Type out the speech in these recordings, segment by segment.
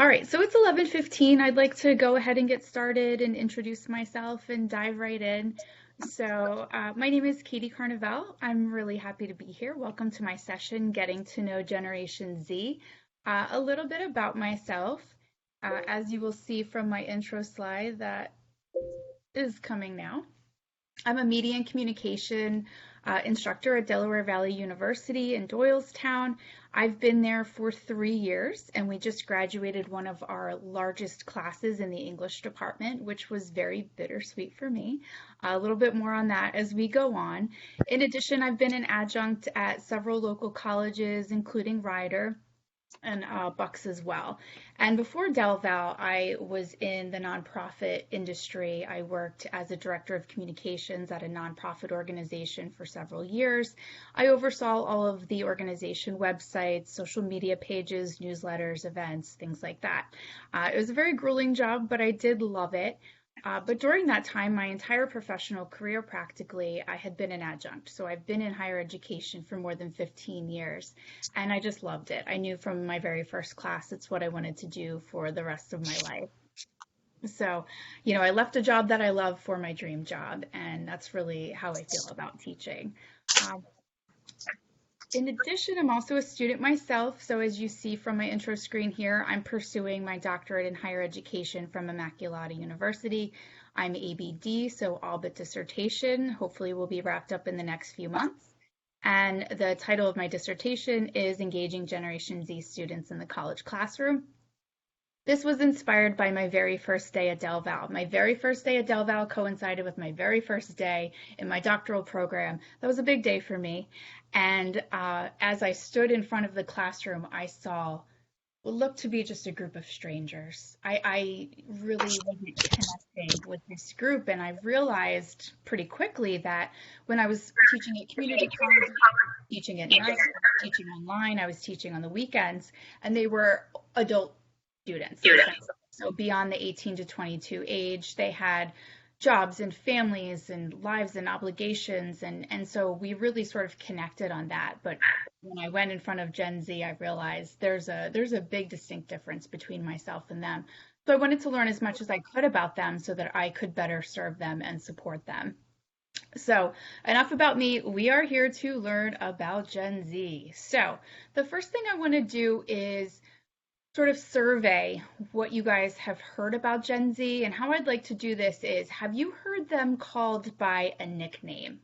All right, so it's 11:15. I'd like to go ahead and get started and introduce myself and dive right in. My name is Katie Carnival. I'm really happy to be here. Welcome to my session, Getting to Know Generation Z. A little bit about myself. As you will see from my intro slide that is coming now. I'm a media and communication instructor at Delaware Valley University in Doylestown. I've been there for 3 years, and we just graduated one of our largest classes in the English department, which was very bittersweet for me. A little bit more on that as we go on. In addition, I've been an adjunct at several local colleges, including Rider and Bucks as well. And before Del Val, I was in the nonprofit industry. I worked as a director of communications at a nonprofit organization for several years. I oversaw all of the organization websites, social media pages, newsletters, events, things like that. It was a very grueling job, but I did love it. But during that time, my entire professional career, practically, I had been an adjunct. So I've been in higher education for more than 15 years, and I just loved it. I knew from my very first class it's what I wanted to do for the rest of my life. So, I left a job that I love for my dream job, and that's really how I feel about teaching. Um, in addition, I'm also a student myself. So as you see from my intro screen here, I'm pursuing my doctorate in higher education from Immaculata University. I'm ABD, so all but dissertation, hopefully will be wrapped up in the next few months. And the title of my dissertation is Engaging Generation Z Students in the College Classroom. This was inspired by my very first day at Del Val. My very first day at Del Val coincided with my very first day in my doctoral program. That was a big day for me. And as I stood in front of the classroom, I saw what looked to be just a group of strangers. I really wasn't connecting with this group, and I realized pretty quickly that when I was teaching at community college, teaching at night, teaching online, I was teaching on the weekends, and they were adult students. So beyond the 18 to 22 age, they had jobs and families and lives and obligations. And so we really sort of connected on that. But when I went in front of Gen Z, I realized there's a big distinct difference between myself and them. So I wanted to learn as much as I could about them so that I could better serve them and support them. So enough about me. We are here to learn about Gen Z. So the first thing I want to do is sort of survey what you guys have heard about Gen Z, and how I'd like to do this is, have you heard them called by a nickname?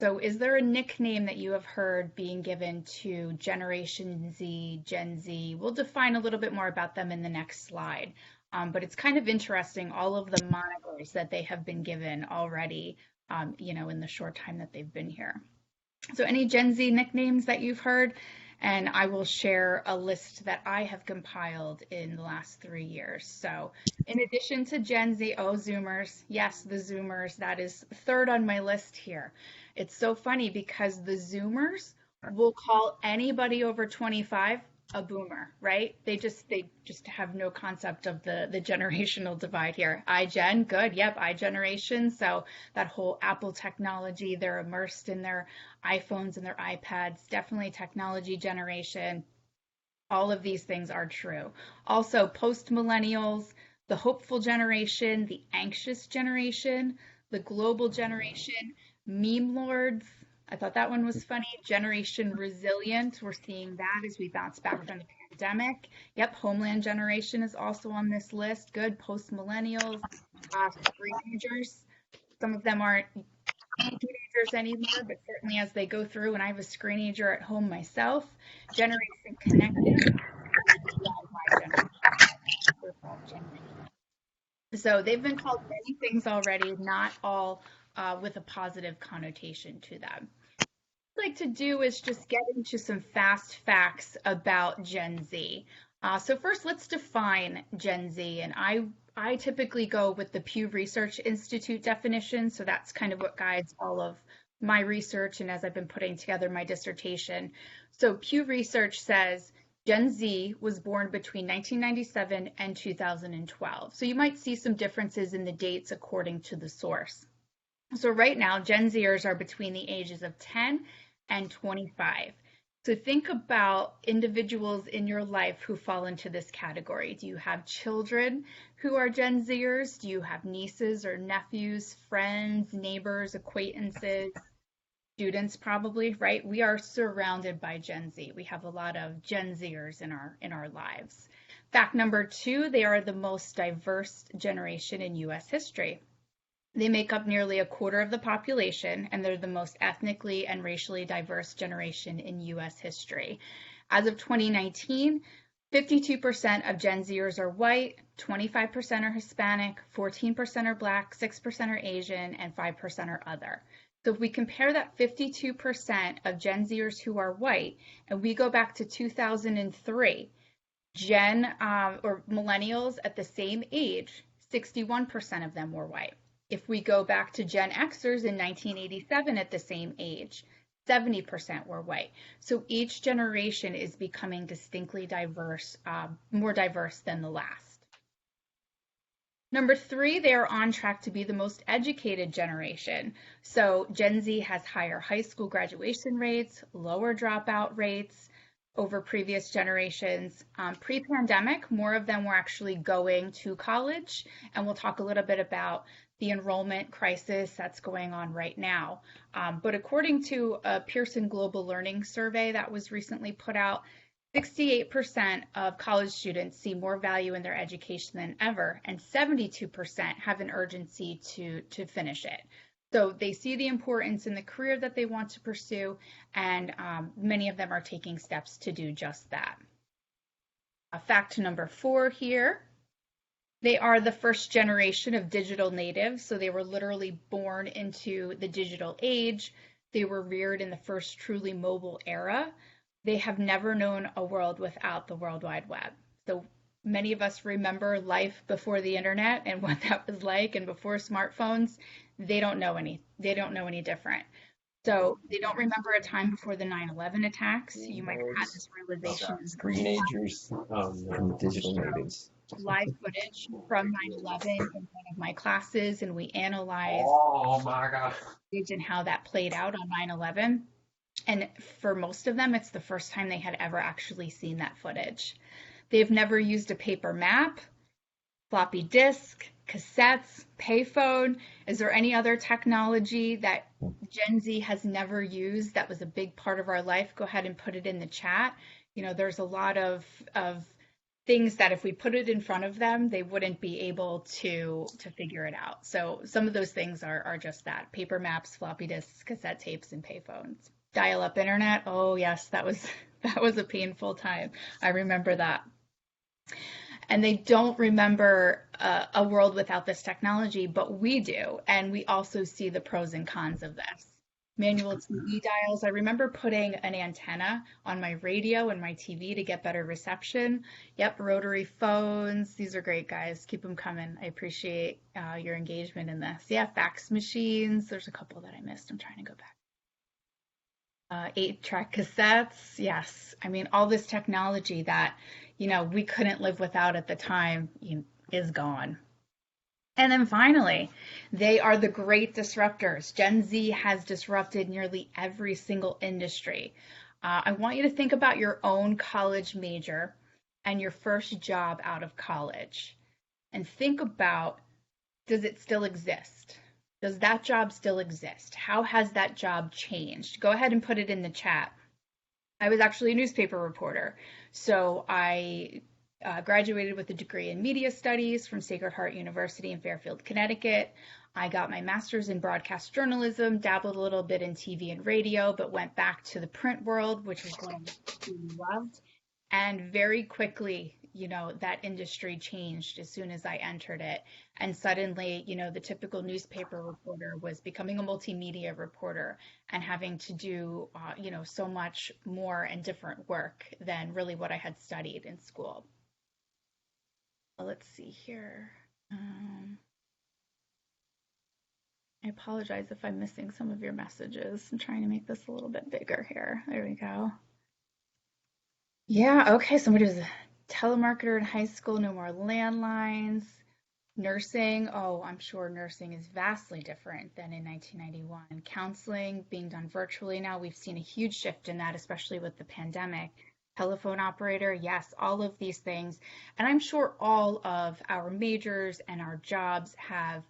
So is there a nickname that you have heard being given to Generation Z, Gen Z? We'll define a little bit more about them in the next slide. But it's kind of interesting, all of the monikers that they have been given already, in the short time that they've been here. So any Gen Z nicknames that you've heard? And I will share a list that I have compiled in the last 3 years. So in addition to Gen Z, Zoomers, yes, the Zoomers, that is third on my list here. It's so funny because the Zoomers will call anybody over 25 a boomer, right? They just have no concept of the generational divide here. iGen, good, yep, iGeneration. So that whole Apple technology, they're immersed in their iPhones and their iPads, definitely technology generation. All of these things are true. Also, post-millennials, the hopeful generation, the anxious generation, the global generation, meme lords. I thought that one was funny. Generation resilient. We're seeing that as we bounce back from the pandemic. Yep, Homeland generation is also on this list. Good. Post-millennials, screenagers. Some of them aren't teenagers anymore, but certainly as they go through, and I have a screenager at home myself, generation connected. So they've been called many things already, not all with a positive connotation to them. What I'd like to do is just get into some fast facts about Gen Z. So first, let's define Gen Z, and I typically go with the Pew Research Institute definition, so that's kind of what guides all of my research and as I've been putting together my dissertation. So Pew Research says Gen Z was born between 1997 and 2012. So you might see some differences in the dates according to the source. So right now, Gen Zers are between the ages of 10 and 25. So think about individuals in your life who fall into this category. Do you have children who are Gen Zers? Do you have nieces or nephews, friends, neighbors, acquaintances, students probably, right? We are surrounded by Gen Z. We have a lot of Gen Zers in our lives. Fact number 2, they are the most diverse generation in US history. They make up nearly a quarter of the population, and they're the most ethnically and racially diverse generation in US history. As of 2019, 52% of Gen Zers are white, 25% are Hispanic, 14% are Black, 6% are Asian, and 5% are other. So if we compare that 52% of Gen Zers who are white, and we go back to 2003, or millennials at the same age, 61% of them were white. If we go back to Gen Xers in 1987 at the same age, 70% were white. So each generation is becoming distinctly diverse, more diverse than the last. Number 3, they are on track to be the most educated generation. So Gen Z has higher high school graduation rates, lower dropout rates over previous generations. Pre-pandemic, more of them were actually going to college, and we'll talk a little bit about the enrollment crisis that's going on right now. But according to a Pearson Global Learning Survey that was recently put out, 68% of college students see more value in their education than ever, and 72% have an urgency to finish it. So they see the importance in the career that they want to pursue, and many of them are taking steps to do just that. Fact number 4 here. They are the first generation of digital natives, so they were literally born into the digital age. They were reared in the first truly mobile era. They have never known a world without the World Wide Web. So many of us remember life before the internet and what that was like, and before smartphones. They don't know any different. So they don't remember a time before the 9/11 attacks. You might have had this realization. Teenagers and digital natives. Live footage from 9/11 in one of my classes, and we analyzed Oh my God. and how that played out on 9/11. And for most of them, it's the first time they had ever actually seen that footage. They've never used a paper map, floppy disk, cassettes, payphone. Is there any other technology that Gen Z has never used that was a big part of our life? Go ahead and put it in the chat. You know, there's a lot of things that if we put it in front of them, they wouldn't be able to figure it out. So some of those things are just that: paper maps, floppy disks, cassette tapes, and payphones. Dial-up internet. Oh yes, that was a painful time. I remember that. And they don't remember a world without this technology, but we do, and we also see the pros and cons of this. Manual TV dials. I remember putting an antenna on my radio and my TV to get better reception. Yep, rotary phones. These are great, guys. Keep them coming. I appreciate your engagement in this. Yeah, fax machines. There's a couple that I missed. I'm trying to go back. 8-track cassettes. Yes. I mean, all this technology that, you know, we couldn't live without at the time is gone. And then finally, they are the great disruptors. Gen Z has disrupted nearly every single industry. I want you to think about your own college major and your first job out of college. And think about, does it still exist? Does that job still exist? How has that job changed? Go ahead and put it in the chat. I was actually a newspaper reporter. So I graduated with a degree in media studies from Sacred Heart University in Fairfield, Connecticut. I got my master's in broadcast journalism, dabbled a little bit in TV and radio, but went back to the print world, which is what I really loved. And very quickly, you know, that industry changed as soon as I entered it. And suddenly, you know, the typical newspaper reporter was becoming a multimedia reporter and having to do, you know, so much more and different work than really what I had studied in school. Let's see here. I apologize if I'm missing some of your messages. I'm trying to make this a little bit bigger here. There we go. Yeah, okay, somebody was a telemarketer in high school, no more landlines. Nursing, oh, I'm sure nursing is vastly different than in 1991. Counseling being done virtually now, we've seen a huge shift in that, especially with the pandemic. Telephone operator, yes, all of these things. And I'm sure all of our majors and our jobs have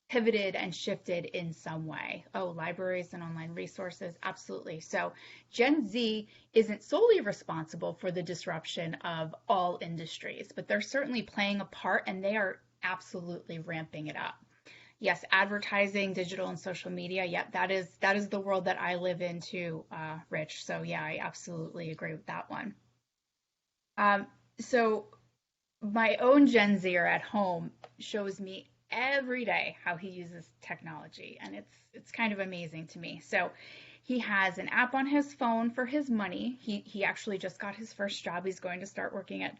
pivoted and shifted in some way. Oh, libraries and online resources, absolutely. So Gen Z isn't solely responsible for the disruption of all industries, but they're certainly playing a part and they are absolutely ramping it up. Yes, advertising, digital and social media. Yep, that is the world that I live in too, Rich. So yeah, I absolutely agree with that one. So my own Gen Zer at home shows me every day how he uses technology, and it's kind of amazing to me. So he has an app on his phone for his money. He actually just got his first job. He's going to start working at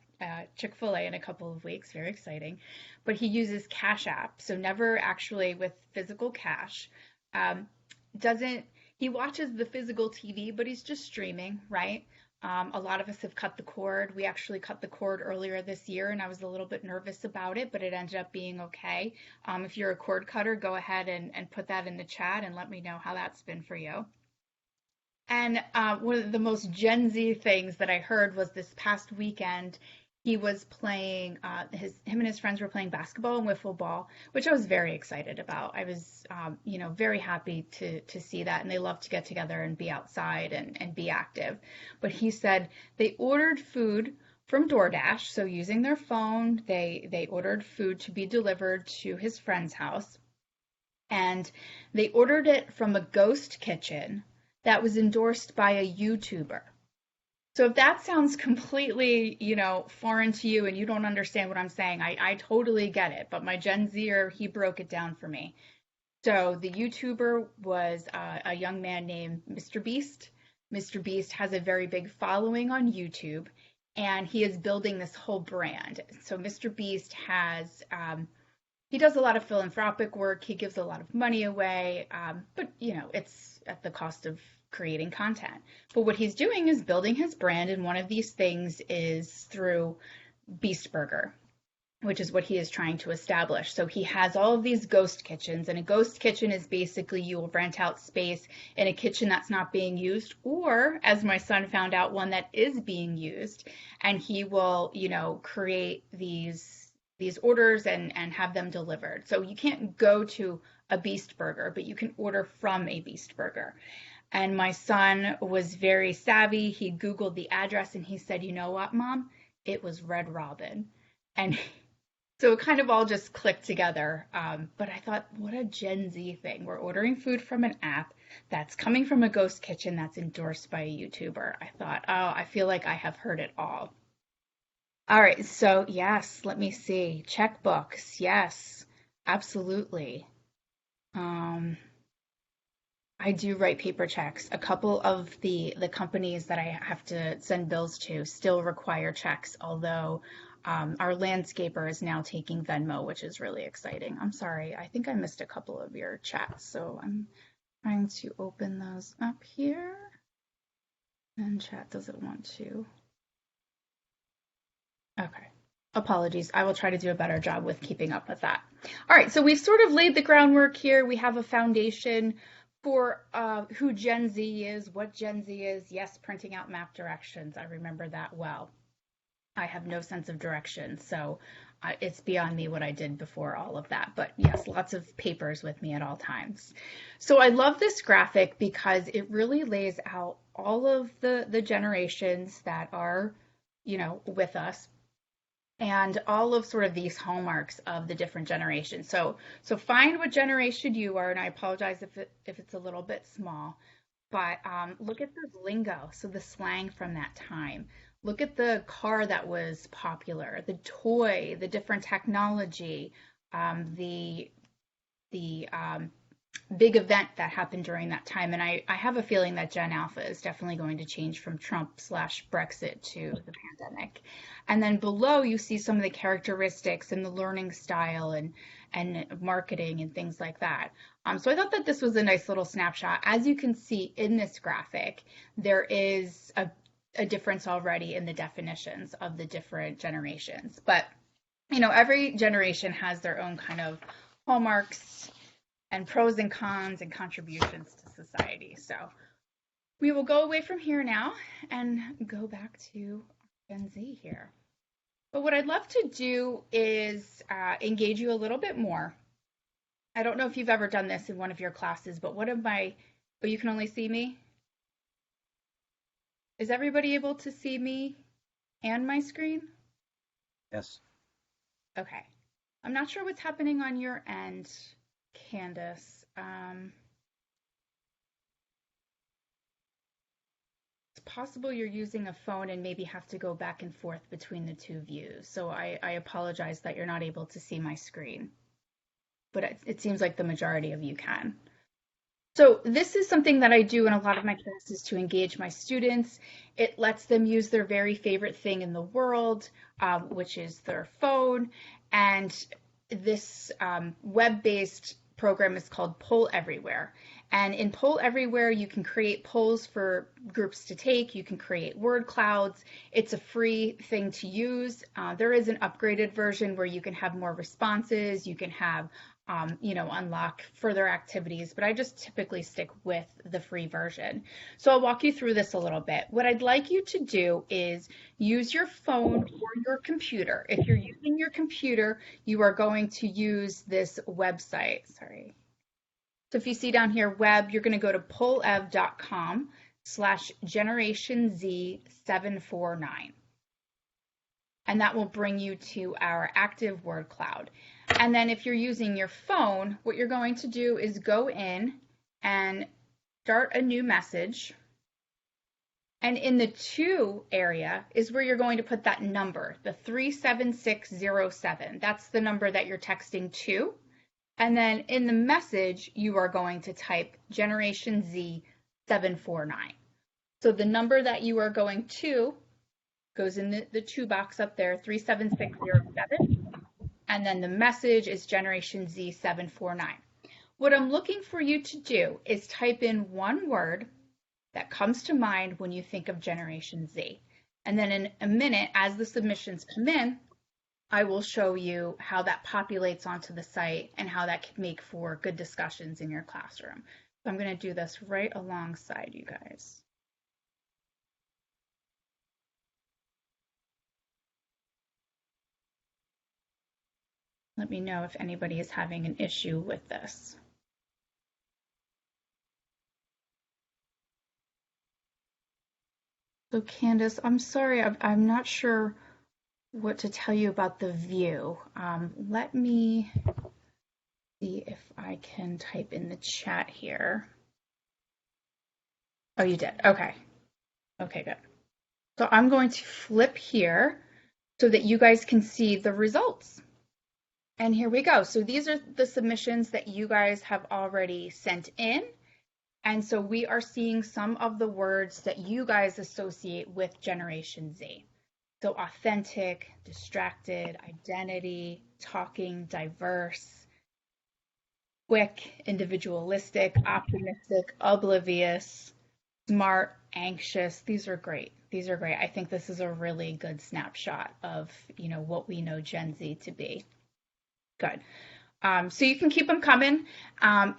Chick-fil-A in a couple of weeks. Very exciting. But he uses Cash App, so never actually with physical cash. Doesn't He watches the physical TV, but he's just streaming, right? A lot of us have cut the cord. We actually cut the cord earlier this year, and I was a little bit nervous about it, but it ended up being okay. If you're a cord cutter, go ahead and put that in the chat and let me know how that's been for you. And one of the most Gen Z things that I heard was this past weekend, he was playing, him and his friends were playing basketball and wiffle ball, which I was very excited about. I was, very happy to see that. And they love to get together and be outside and be active. But he said they ordered food from DoorDash. So using their phone, they ordered food to be delivered to his friend's house. And they ordered it from a ghost kitchen that was endorsed by a YouTuber. So if that sounds completely, foreign to you and you don't understand what I'm saying, I totally get it. But my Gen Zer, he broke it down for me. So the YouTuber was a young man named Mr. Beast. Mr. Beast has a very big following on YouTube, and he is building this whole brand. So Mr. Beast he does a lot of philanthropic work. He gives a lot of money away, but it's at the cost of creating content. But what he's doing is building his brand, and one of these things is through Beast Burger, which is what he is trying to establish. So he has all of these ghost kitchens, and a ghost kitchen is basically you will rent out space in a kitchen that's not being used, or as my son found out, one that is being used, and he will, create these orders and have them delivered. So you can't go to a Beast Burger, but you can order from a Beast Burger. And my son was very savvy. He Googled the address and he said, you know what, Mom? It was Red Robin. And so it kind of all just clicked together. But I thought, what a Gen Z thing. We're ordering food from an app that's coming from a ghost kitchen that's endorsed by a YouTuber. I thought, oh, I feel like I have heard it all. All right, so yes, let me see. Checkbooks, yes, absolutely. Um, I do write paper checks. A couple of the companies that I have to send bills to still require checks, although our landscaper is now taking Venmo, which is really exciting. I'm sorry, I think I missed a couple of your chats, so I'm trying to open those up here. And chat doesn't want to. Okay. Apologies. I will try to do a better job with keeping up with that. All right, so we've sort of laid the groundwork here. We have a foundation for who Gen Z is, what Gen Z is. Yes, printing out map directions. I remember that well. I have no sense of direction, so it's beyond me what I did before all of that. But yes, lots of papers with me at all times. So I love this graphic because it really lays out all of the generations that are, with us, and all of sort of these hallmarks of the different generations. So find what generation you are, and I apologize if it's a little bit small, but look at the lingo, so the slang from that time. Look at the car that was popular, the toy, the different technology, the big event that happened during that time. And I have a feeling that Gen Alpha is definitely going to change from Trump/Brexit to the pandemic. And then below you see some of the characteristics and the learning style and marketing and things like that. So I thought that this was a nice little snapshot. As you can see in this graphic, there is a difference already in the definitions of the different generations. But every generation has their own kind of hallmarks and pros and cons and contributions to society. So we will go away from here now and go back to Gen Z here. But what I'd love to do is engage you a little bit more. I don't know if you've ever done this in one of your classes, but oh, you can only see me? Is everybody able to see me and my screen? Yes. Okay. I'm not sure what's happening on your end, Candace. It's possible you're using a phone and maybe have to go back and forth between the two views. So I apologize that you're not able to see my screen, but it seems like the majority of you can. So this is something that I do in a lot of my classes to engage my students. It lets them use their very favorite thing in the world, which is their phone. And this web-based program is called Poll Everywhere. And in Poll Everywhere, you can create polls for groups to take. You can create word clouds. It's a free thing to use. There is an upgraded version where you can have more responses. You can have unlock further activities, but I just typically stick with the free version. So I'll walk you through this a little bit. What I'd like you to do is use your phone or your computer. If you're using your computer, you are going to use this website. Sorry. So if you see down here, web, you're going to go to pollev.com/generationz749. And that will bring you to our active word cloud. And then if you're using your phone, what you're going to do is go in and start a new message. And in the to area is where you're going to put that number, the 37607. That's the number that you're texting to. And then in the message, you are going to type Generation Z 749. So the number that you are going to goes in the to box up there, 37607. And then the message is Generation Z 749. What I'm looking for you to do is type in one word that comes to mind when you think of Generation Z. And then in a minute, as the submissions come in, I will show you how that populates onto the site and how that can make for good discussions in your classroom. So I'm going to do this right alongside you guys. Let me know if anybody is having an issue with this. So Candace, I'm sorry, I'm not sure what to tell you about the view. Let me see if I can type in the chat here. Oh, you did. Okay. Okay, good. So I'm going to flip here so that you guys can see the results. And here we go. So these are the submissions that you guys have already sent in. And so we are seeing some of the words that you guys associate with Generation Z. So authentic, distracted, identity, talking, diverse, quick, individualistic, optimistic, oblivious, smart, anxious. These are great. These are great. I think this is a really good snapshot of, what we know Gen Z to be. Good. So you can keep them coming.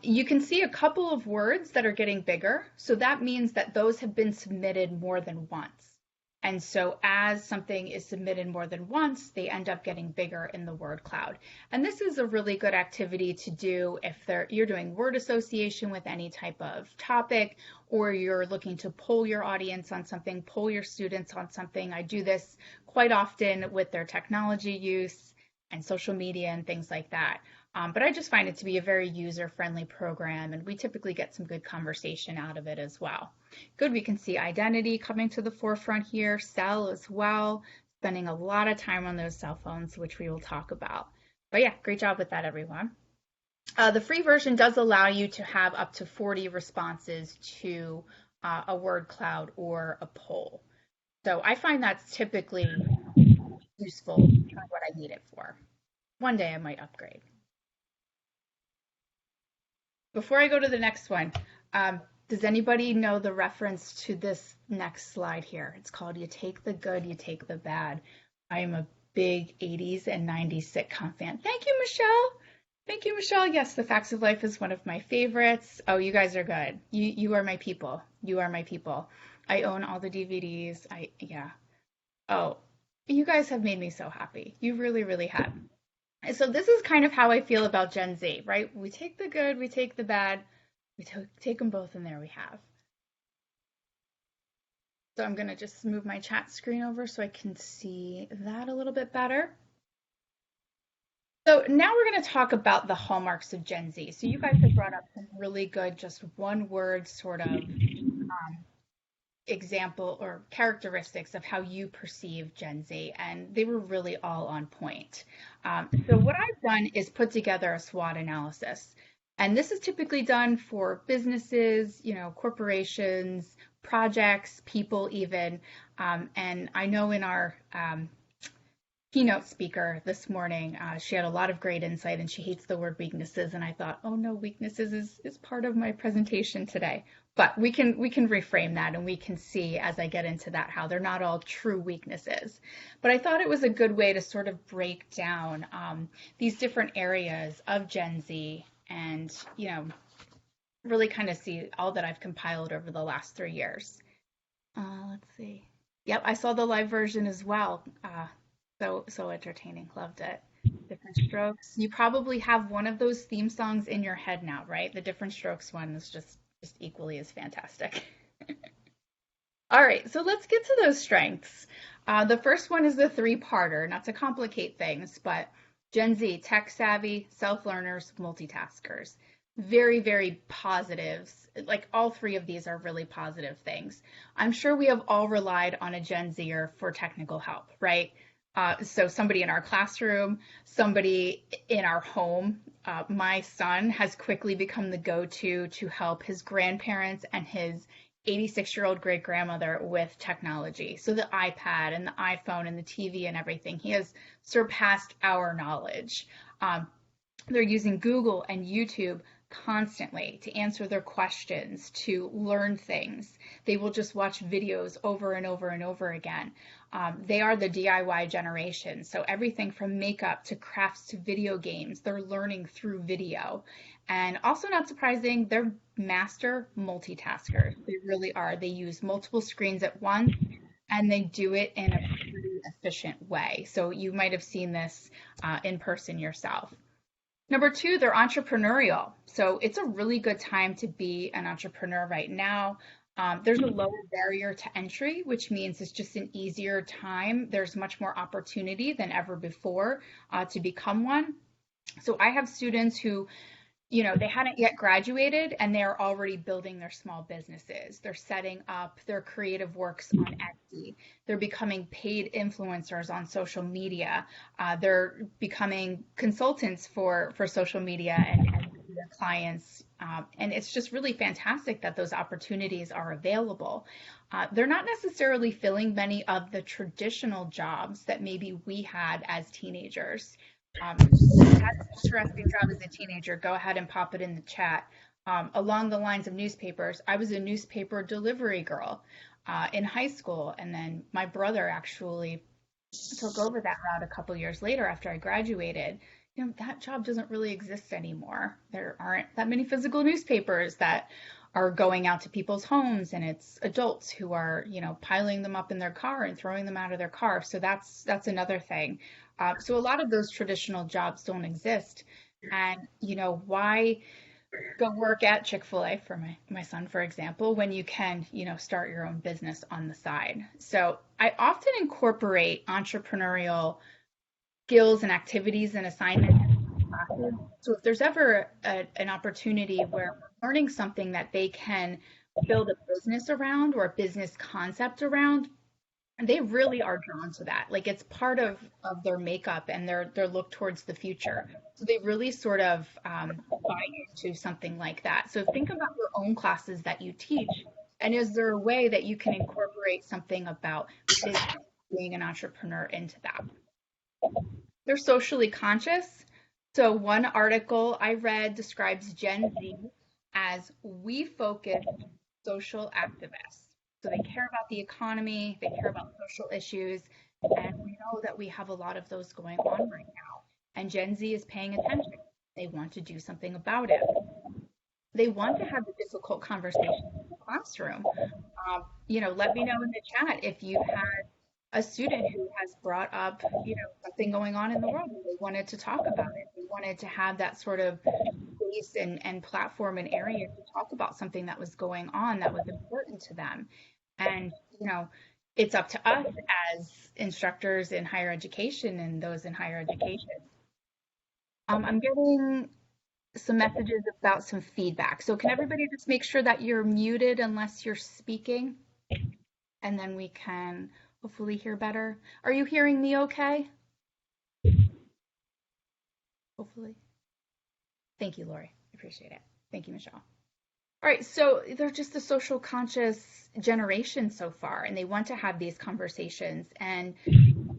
You can see a couple of words that are getting bigger. So that means that those have been submitted more than once. And so as something is submitted more than once, they end up getting bigger in the word cloud. And this is a really good activity to do if you're doing word association with any type of topic, or you're looking to poll your audience on something, poll your students on something. I do this quite often with their technology use and social media and things like that. But I just find it to be a very user-friendly program, and we typically get some good conversation out of it as well. Good, we can see identity coming to the forefront here, cell as well, spending a lot of time on those cell phones, which we will talk about. But yeah, great job with that, everyone. The free version does allow you to have up to 40 responses to a word cloud or a poll. So I find that's typically useful for what I need it for. One day I might upgrade. Before I go to the next one, does anybody know the reference to this next slide here? It's called You Take the Good, You Take the Bad. I am a big 80s and 90s sitcom fan. Thank you, Michelle. Thank you, Michelle. Yes, The Facts of Life is one of my favorites. Oh, you guys are good. You are my people. You are my people. I own all the DVDs. Yeah. Oh, you guys have made me so happy. You really, really have. So this is kind of how I feel about Gen Z, right? We take the good, we take the bad, we take them both, and there we have. So I'm going to just move my chat screen over so I can see that a little bit better. So now we're going to talk about the hallmarks of Gen Z. So you guys have brought up some really good, just one word sort of example or characteristics of how you perceive Gen Z, and they were really all on point. So what I've done is put together a SWOT analysis. And this is typically done for businesses, corporations, projects, people even. And I know in our keynote speaker this morning, she had a lot of great insight, and she hates the word weaknesses. And I thought, oh no, weaknesses is part of my presentation today. But we can reframe that, and we can see as I get into that how they're not all true weaknesses. But I thought it was a good way to sort of break down these different areas of Gen Z, and really kind of see all that I've compiled over the last 3 years. Let's see. Yep, I saw the live version as well. So entertaining. Loved it. Different Strokes. You probably have one of those theme songs in your head now, right? The Different Strokes one is just equally as fantastic. All right, so let's get to those strengths. The first one is the three-parter, not to complicate things, but Gen Z, tech savvy, self-learners, multitaskers. Very, very positives. Like all three of these are really positive things. I'm sure we have all relied on a Gen Zer for technical help, right? So somebody in our classroom, somebody in our home. My son has quickly become the go-to to help his grandparents and his 86-year-old great-grandmother with technology. So the iPad and the iPhone and the TV and everything, he has surpassed our knowledge. They're using Google and YouTube constantly to answer their questions, to learn things. They will just watch videos over and over and over again. They are the DIY generation. So everything from makeup to crafts to video games, they're learning through video. And also not surprising, they're master multitaskers. They really are. They use multiple screens at once, and they do it in a pretty efficient way. So you might have seen this in person yourself. Number two, they're entrepreneurial. So it's a really good time to be an entrepreneur right now. There's a lower barrier to entry, which means it's just an easier time. There's much more opportunity than ever before to become one. So I have students who, they hadn't yet graduated and they're already building their small businesses. They're setting up their creative works on Etsy. They're becoming paid influencers on social media. They're becoming consultants for social media and their clients. And it's just really fantastic that those opportunities are available. They're not necessarily filling many of the traditional jobs that maybe we had as teenagers. Had an interesting job as a teenager, go ahead and pop it in the chat. Along the lines of newspapers, I was a newspaper delivery girl in high school, and then my brother actually took over that route a couple years later after I graduated. That job doesn't really exist anymore. There aren't that many physical newspapers that are going out to people's homes, and it's adults who are, piling them up in their car and throwing them out of their car. So that's another thing. So a lot of those traditional jobs don't exist. And, why go work at Chick-fil-A for my son, for example, when you can, start your own business on the side. So I often incorporate entrepreneurial skills and activities and assignments in classes. So if there's ever an opportunity where we're learning something that they can build a business around or a business concept around, they really are drawn to that. Like it's part of their makeup and their look towards the future. So they really sort of buy into something like that. So think about your own classes that you teach, and is there a way that you can incorporate something about business, being an entrepreneur into that? They're socially conscious. So one article I read describes Gen Z as we focus social activists. So they care about the economy, they care about social issues, And we know that we have a lot of those going on right now. And Gen Z is paying attention. They want to do something about it. They want to have the difficult conversations in the classroom. Let me know in the chat if you've had a student who has brought up, something going on in the world and they wanted to talk about it. They wanted to have that sort of space and platform and area to talk about something that was going on that was important to them. And, it's up to us as instructors in higher education and those in higher education. I'm getting some messages about some feedback. So can everybody just make sure that you're muted unless you're speaking? And then we can hopefully hear better. Are you hearing me okay? Hopefully. Thank you, Lori. I appreciate it. Thank you, Michelle. All right, so they're just a social conscious generation so far, and they want to have these conversations. And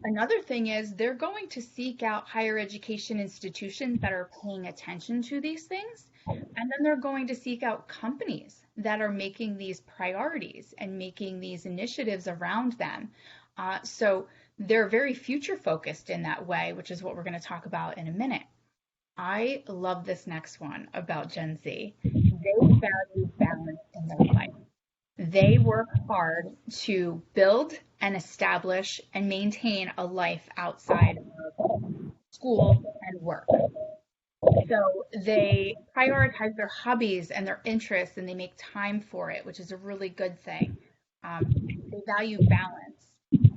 another thing is they're going to seek out higher education institutions that are paying attention to these things. And then they're going to seek out companies that are making these priorities and making these initiatives around them. So they're very future focused in that way, which is what we're going to talk about in a minute. I love this next one about Gen Z. They value balance in their life. They work hard to build and establish and maintain a life outside of school and work. So they prioritize their hobbies and their interests and they make time for it, which is a really good thing. They value balance.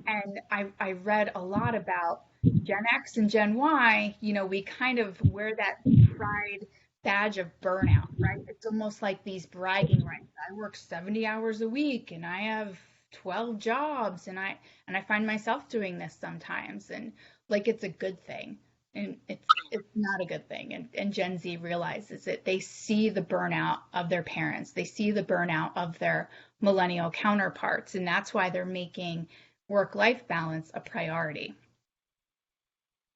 And I read a lot about Gen X and Gen Y, we kind of wear that pride badge of burnout, right? It's almost like these bragging rights. I work 70 hours a week and I have 12 jobs and I find myself doing this sometimes and like it's a good thing. And it's not a good thing. And Gen Z realizes it. They see the burnout of their parents. They see the burnout of their millennial counterparts. And that's why they're making work-life balance a priority.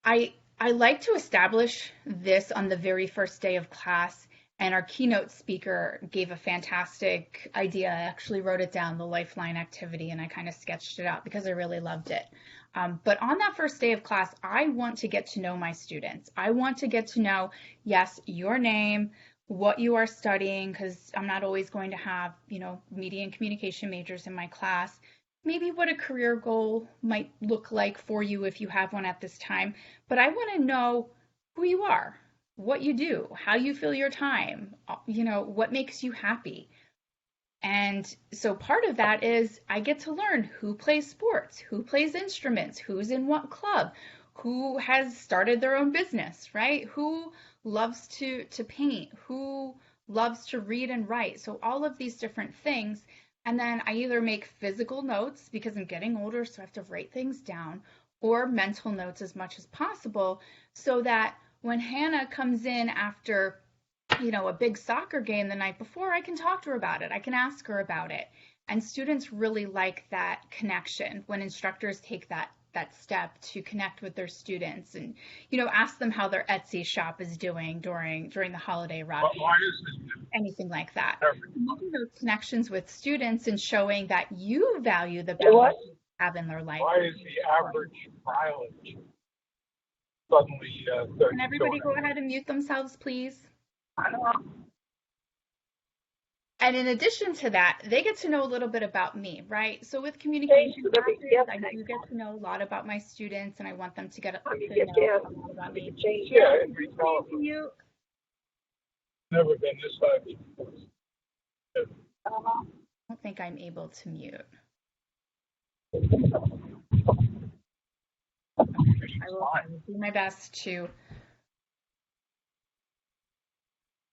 I like to establish this on the very first day of class, and our keynote speaker gave a fantastic idea. I actually wrote it down, the lifeline activity, and I kind of sketched it out because I really loved it. But on that first day of class, I want to get to know my students. I want to get to know, yes, your name, what you are studying, because I'm not always going to have, media and communication majors in my class. Maybe what a career goal might look like for you if you have one at this time. But I want to know who you are, what you do, how you fill your time, what makes you happy. And so part of that is I get to learn who plays sports, who plays instruments, who's in what club, who has started their own business, right? Who loves to paint, who loves to read and write. So all of these different things. And then I either make physical notes because I'm getting older, so I have to write things down, or mental notes as much as possible so that when Hannah comes in after a big soccer game the night before, I can talk to her about it. I can ask her about it. And students really like that connection when instructors take that step to connect with their students and, ask them how their Etsy shop is doing during the holiday rush. Anything like that. Making those connections with students and showing that you value the balance you have in their life. Why is the average mileage suddenly Can everybody go ahead and mute themselves, please? And in addition to that, they get to know a little bit about me, right? So with communication classes, I do get to know a lot about my students, and I want them to get to know a lot about me. Yeah, Mute. Never been this high. I don't think I'm able to mute. I will do my best to.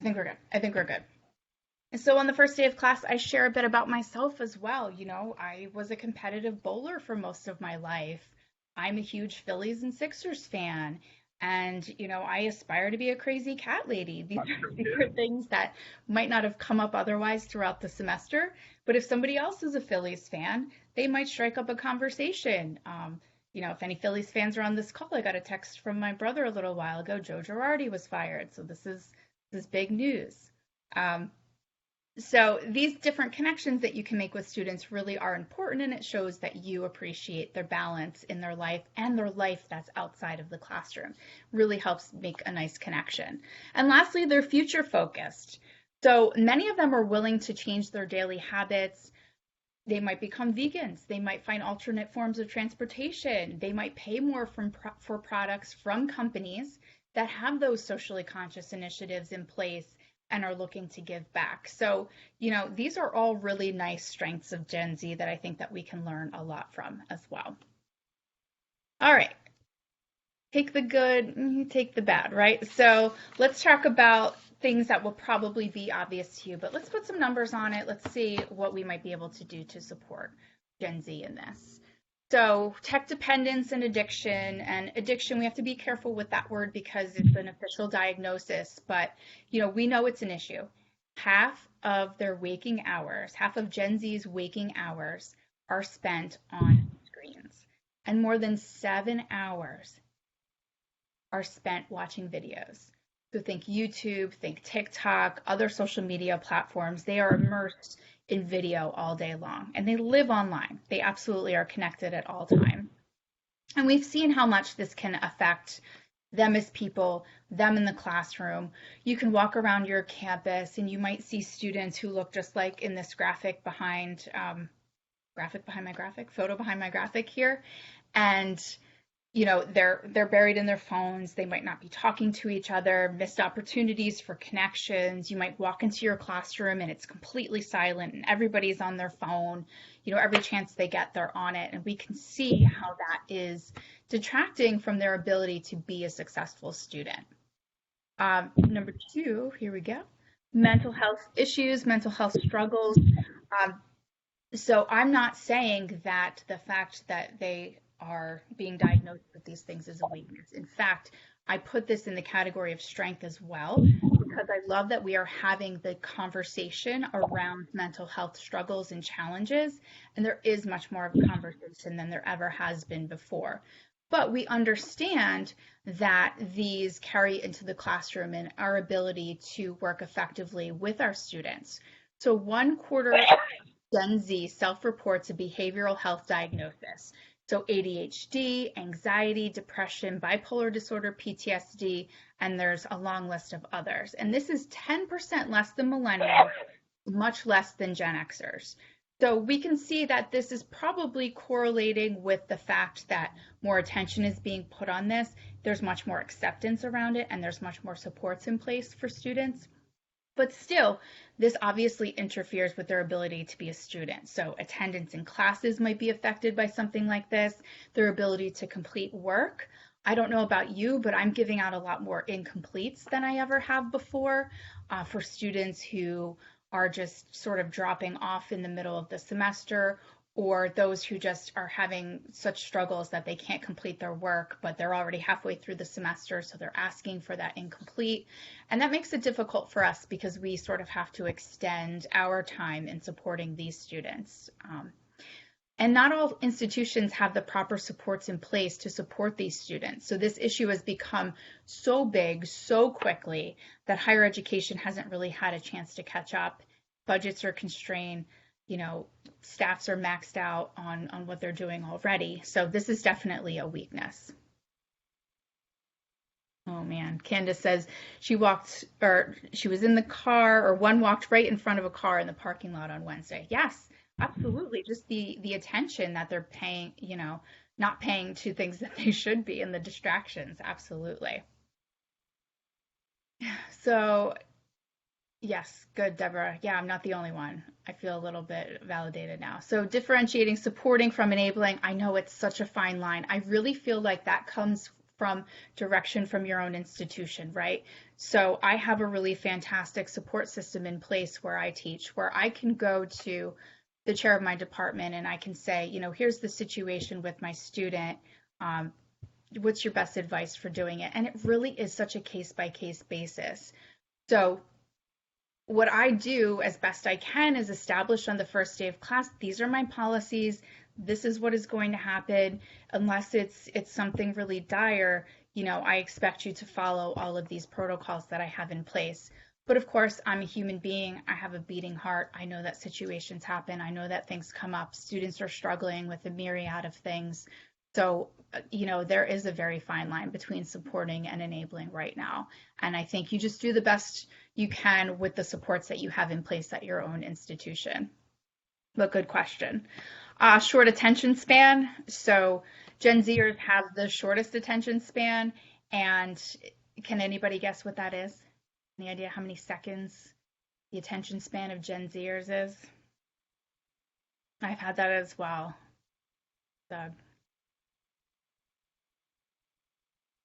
I think we're good. And so on the first day of class, I share a bit about myself as well. I was a competitive bowler for most of my life. I'm a huge Phillies and Sixers fan. And, I aspire to be a crazy cat lady. These are things that might not have come up otherwise throughout the semester. But if somebody else is a Phillies fan, they might strike up a conversation. If any Phillies fans are on this call, I got a text from my brother a little while ago. Joe Girardi was fired. So this is big news. So these different connections that you can make with students really are important, and it shows that you appreciate their balance in their life and their life that's outside of the classroom. Really helps make a nice connection. And lastly, they're future focused. So many of them are willing to change their daily habits. They might become vegans. They might find alternate forms of transportation. They might pay more for products from companies that have those socially conscious initiatives in place and are looking to give back. So, these are all really nice strengths of Gen Z that I think that we can learn a lot from as well. All right. Take the good, take the bad, right? So let's talk about things that will probably be obvious to you, but let's put some numbers on it. Let's see what we might be able to do to support Gen Z in this. So tech dependence and addiction, we have to be careful with that word because it's an official diagnosis, but we know it's an issue. Half of Gen Z's waking hours are spent on screens, and more than 7 hours are spent watching videos. So think YouTube, think TikTok, other social media platforms. They are immersed in video all day long, and they live online. They absolutely are connected at all time. And we've seen how much this can affect them as people, them in the classroom. You can walk around your campus and you might see students who look just like in this photo behind my graphic here. And they're buried in their phones. They might not be talking to each other, missed opportunities for connections. You might walk into your classroom and it's completely silent and everybody's on their phone. Every chance they get, they're on it. And we can see how that is detracting from their ability to be a successful student. Number 2, here we go. Mental health issues, mental health struggles. So I'm not saying that the fact that they are being diagnosed with these things is a weakness. In fact, I put this in the category of strength as well, because I love that we are having the conversation around mental health struggles and challenges, and there is much more of a conversation than there ever has been before. But we understand that these carry into the classroom and our ability to work effectively with our students. So 1/4 Gen Z self-reports a behavioral health diagnosis. So ADHD, anxiety, depression, bipolar disorder, PTSD, and there's a long list of others. And this is 10% less than millennials, much less than Gen Xers. So we can see that this is probably correlating with the fact that more attention is being put on this. There's much more acceptance around it, and there's much more supports in place for students. But still, this obviously interferes with their ability to be a student. So attendance in classes might be affected by something like this, their ability to complete work. I don't know about you, but I'm giving out a lot more incompletes than I ever have before for students who are just sort of dropping off in the middle of the semester, or those who just are having such struggles that they can't complete their work, but they're already halfway through the semester, so they're asking for that incomplete. And that makes it difficult for us because we sort of have to extend our time in supporting these students. And not all institutions have the proper supports in place to support these students. So this issue has become so big so quickly that higher education hasn't really had a chance to catch up. Budgets are constrained. Staffs are maxed out on what they're doing already. So this is definitely a weakness. Oh man, Candace says she was in the car, or one walked right in front of a car in the parking lot on Wednesday. Yes, absolutely. Just the attention that they're paying, not paying to things that they should be, and the distractions. Absolutely. So yes, good, Deborah. Yeah, I'm not the only one. I feel a little bit validated now. So differentiating, supporting from enabling. I know it's such a fine line. I really feel like that comes from direction from your own institution, right? So I have a really fantastic support system in place where I teach, where I can go to the chair of my department and I can say, here's the situation with my student. What's your best advice for doing it? And it really is such a case-by-case basis. So what I do as best I can is establish on the first day of class, these are my policies, this is what is going to happen. Unless it's something really dire, I expect you to follow all of these protocols that I have in place. But of course, I'm a human being. I have a beating heart. I know that situations happen. I know that things come up. Students are struggling with a myriad of things. So, there is a very fine line between supporting and enabling right now. And I think you just do the best you can with the supports that you have in place at your own institution. But good question. Short attention span. So Gen Zers have the shortest attention span. And can anybody guess what that is? Any idea how many seconds the attention span of Gen Zers is? I've had that as well, Doug.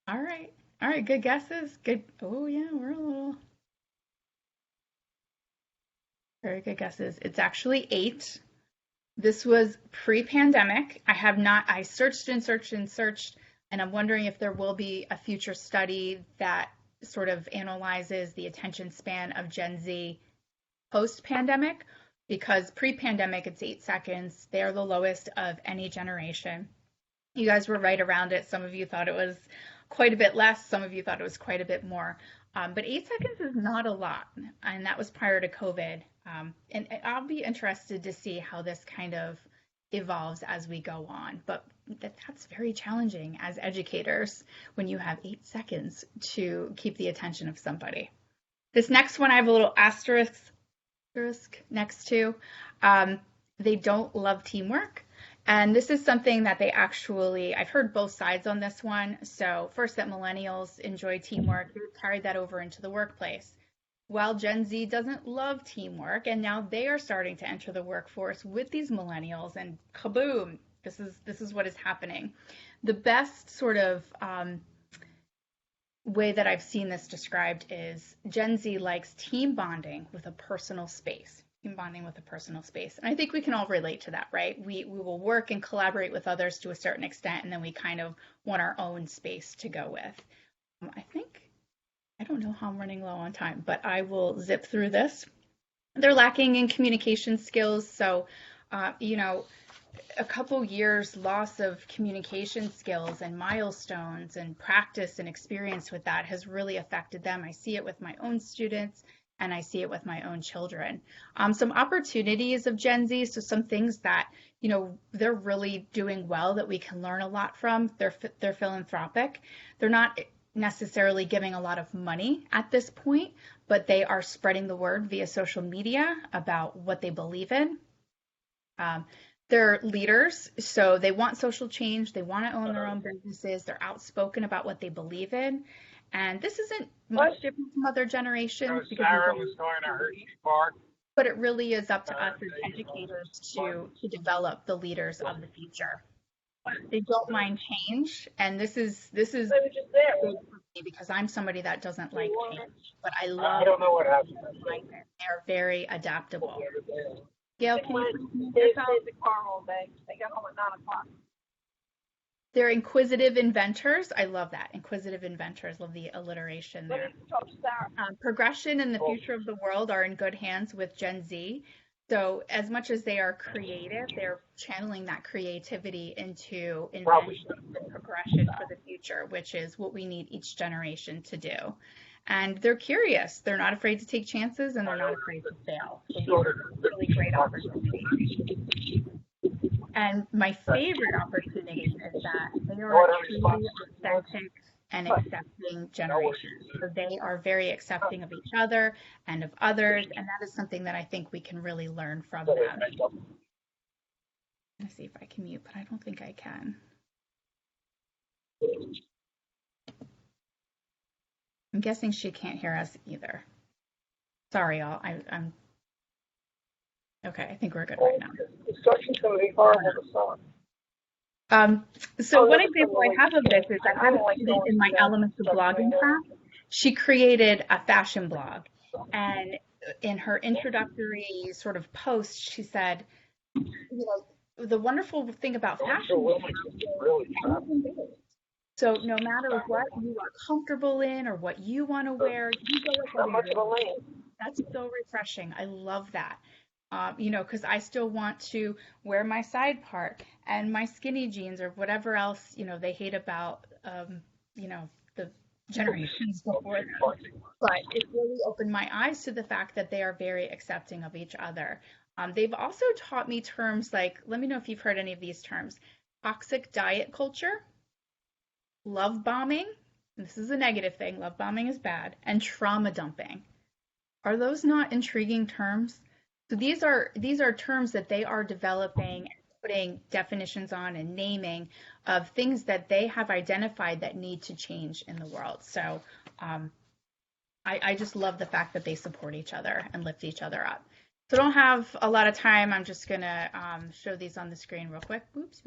All right. All right, good guesses. Good. Oh, yeah, we're a little. Very good guesses. It's actually 8. This was pre-pandemic. I searched and searched and searched, and I'm wondering if there will be a future study that sort of analyzes the attention span of Gen Z post-pandemic, because pre-pandemic it's 8 seconds. They're the lowest of any generation. You guys were right around it. Some of you thought it was quite a bit less. Some of you thought it was quite a bit more. But 8 seconds is not a lot, and that was prior to COVID. And I'll be interested to see how this kind of evolves as we go on. But that's very challenging as educators when you have 8 seconds to keep the attention of somebody. This next one I have a little asterisk next to. They don't love teamwork. And this is something that I've heard both sides on this one. So first, that millennials enjoy teamwork, they carried that over into the workplace. While Gen Z doesn't love teamwork, and now they are starting to enter the workforce with these millennials, and kaboom, this is what is happening. The best sort of way that I've seen this described is Gen Z likes team bonding with a personal space. And I think we can all relate to that, right? We will work and collaborate with others to a certain extent, and then we kind of want our own space to go with. I don't know how I'm running low on time, but I will zip through this. They're lacking in communication skills. So, a couple years loss of communication skills and milestones and practice and experience with that has really affected them. I see it with my own students, and I see it with my own children. Some opportunities of Gen Z, so some things that, they're really doing well that we can learn a lot from. They're philanthropic. They're not necessarily giving a lot of money at this point, but they are spreading the word via social media about what they believe in. They're leaders, so they want social change. They want to own their own businesses. They're outspoken about what they believe in. And this isn't much different from other generations. Sarah was going to Hershey Park. But it really is up to us as educators to develop the leaders of the future. They don't mind change, and this is big for me because I'm somebody that doesn't like change, but I don't know what happened. They're very adaptable. Gail, can you They stayed in the car all day. They got home at 9 o'clock. They're inquisitive inventors. I love that. Inquisitive inventors. Love the alliteration there. Progression and the future of the world are in good hands with Gen Z. So as much as they are creative, they're channeling that creativity into invention and progression for the future, which is what we need each generation to do. And they're curious. They're not afraid to take chances, and they're not afraid to fail. So these are really great opportunities. And my favorite opportunity is that they are a truly authentic and accepting generation. So they are very accepting of each other and of others, and that is something that I think we can really learn from them. I'm going to see if I can mute, but I don't think I can. I'm guessing she can't hear us either. Sorry, y'all. I'm okay. I think we're good right now. Construction's going to be horrible this summer. So one example I have of this is I had a student in my Elements of Blogging class. She created a fashion blog, and in her introductory sort of post, she said, the wonderful thing about fashion is so no matter what you are comfortable in or what you want to wear, you go with it. That's so refreshing. I love that. Because I still want to wear my side part and my skinny jeans or whatever else, they hate about, the generations before them. But it really opened my eyes to the fact that they are very accepting of each other. They've also taught me terms like, let me know if you've heard any of these terms: toxic diet culture, love bombing. This is a negative thing. Love bombing is bad. And trauma dumping. Are those not intriguing terms? So these are terms that they are developing, putting definitions on and naming of things that they have identified that need to change in the world. So I just love the fact that they support each other and lift each other up. So I don't have a lot of time. I'm just gonna show these on the screen real quick. Oops.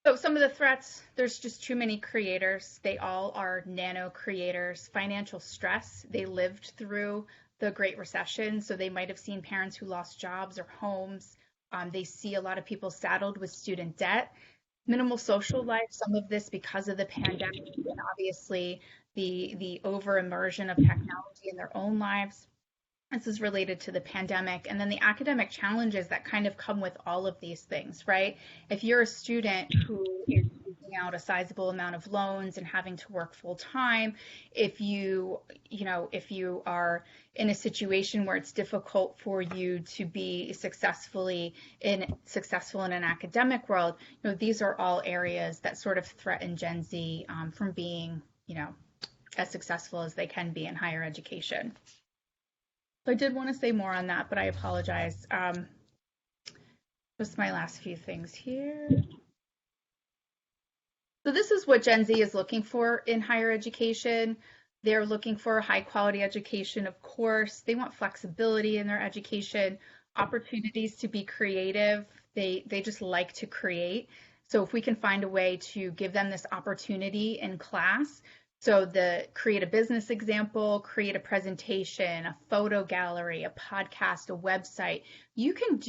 So some of the threats, there's just too many creators. They all are nano creators. Financial stress, they lived through the Great Recession, so they might have seen parents who lost jobs or homes. They see a lot of people saddled with student debt. Minimal social life, some of this because of the pandemic and obviously the over immersion of technology in their own lives. This is related to the pandemic, and then the academic challenges that kind of come with all of these things, right? If you're a student who is taking out a sizable amount of loans and having to work full time, if you are in a situation where it's difficult for you to be successful in an academic world, these are all areas that sort of threaten Gen Z from being, as successful as they can be in higher education. So I did want to say more on that, but I apologize. Just my last few things here. So this is what Gen Z is looking for in higher education. They're looking for a high quality education, of course. They want flexibility in their education, opportunities to be creative. They just like to create. So if we can find a way to give them this opportunity in class, so create a business example, create a presentation, a photo gallery, a podcast, a website. You can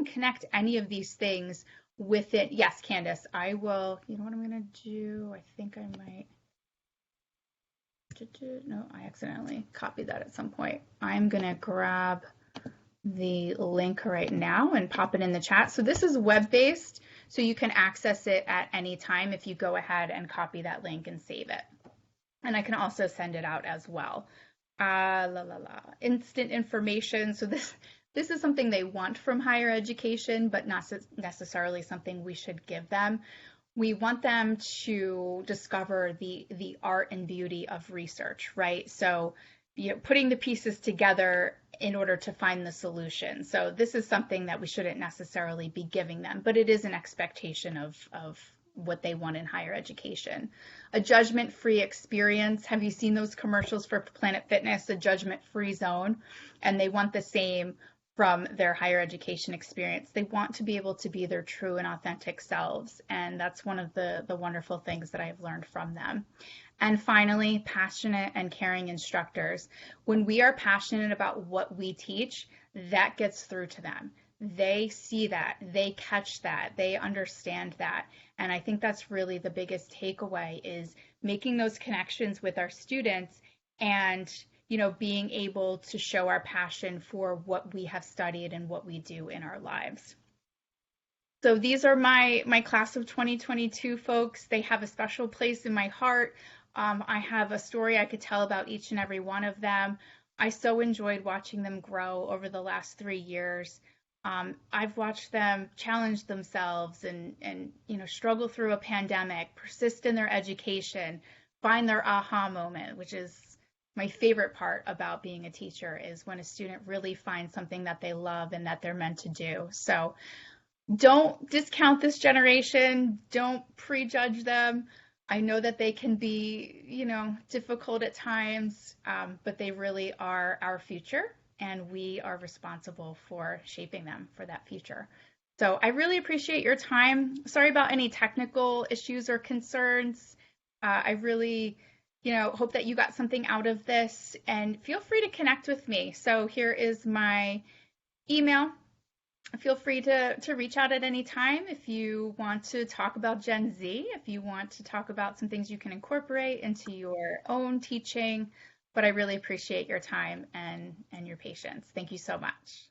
connect any of these things with it. Yes, Candace, I will. You know what I'm going to do? I think I might. No, I accidentally copied that at some point. I'm going to grab the link right now and pop it in the chat. So this is web-based, so you can access it at any time if you go ahead and copy that link and save it. And I can also send it out as well. Instant information. So this is something they want from higher education, but not necessarily something we should give them. We want them to discover the art and beauty of research, right? So, putting the pieces together in order to find the solution. So this is something that we shouldn't necessarily be giving them, but it is an expectation of what they want in higher education. A judgment-free experience. Have you seen those commercials for Planet Fitness, a judgment-free zone? And they want the same from their higher education experience. They want to be able to be their true and authentic selves. And that's one of the wonderful things that I've learned from them. And finally, passionate and caring instructors. When we are passionate about what we teach, that gets through to them. They see that, they catch that, they understand that. And I think that's really the biggest takeaway, is making those connections with our students and, being able to show our passion for what we have studied and what we do in our lives. So these are my class of 2022 folks. They have a special place in my heart. I have a story I could tell about each and every one of them. I so enjoyed watching them grow over the last 3 years. I've watched them challenge themselves and struggle through a pandemic, persist in their education, find their aha moment, which is my favorite part about being a teacher, is when a student really finds something that they love and that they're meant to do. So don't discount this generation. Don't prejudge them. I know that they can be, difficult at times, but they really are our future, and we are responsible for shaping them for that future. So I really appreciate your time. Sorry about any technical issues or concerns. I really, hope that you got something out of this, and feel free to connect with me. So here is my email. Feel free to reach out at any time if you want to talk about Gen Z, if you want to talk about some things you can incorporate into your own teaching. But I really appreciate your time and your patience. Thank you so much.